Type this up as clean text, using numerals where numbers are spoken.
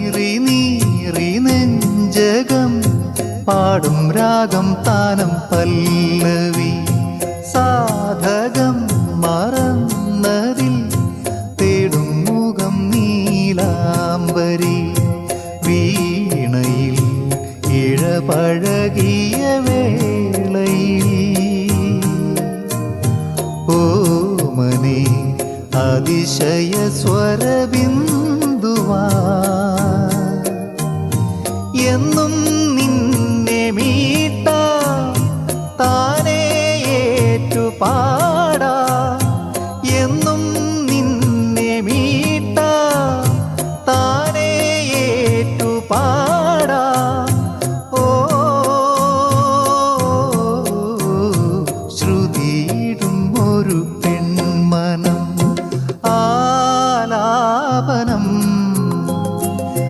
നീറി നീറി നെഞ്ചകം പാടും രാഗം താനം പല്ലവി സാധകം മറന്നതിൽ തേടും മുഖം നീലാംബരി വീണയിൽ ഇഴപഴകിയ വേളയിൽ ഓമനേ അതിശയ സ്വരബിന്ദുവാ എന്നും നിന്നെ മീട്ടാ താനേ ഏറ്റുപാടാ എന്നും നിന്നെ മീട്ടാ താനേ ഏറ്റുപാടാ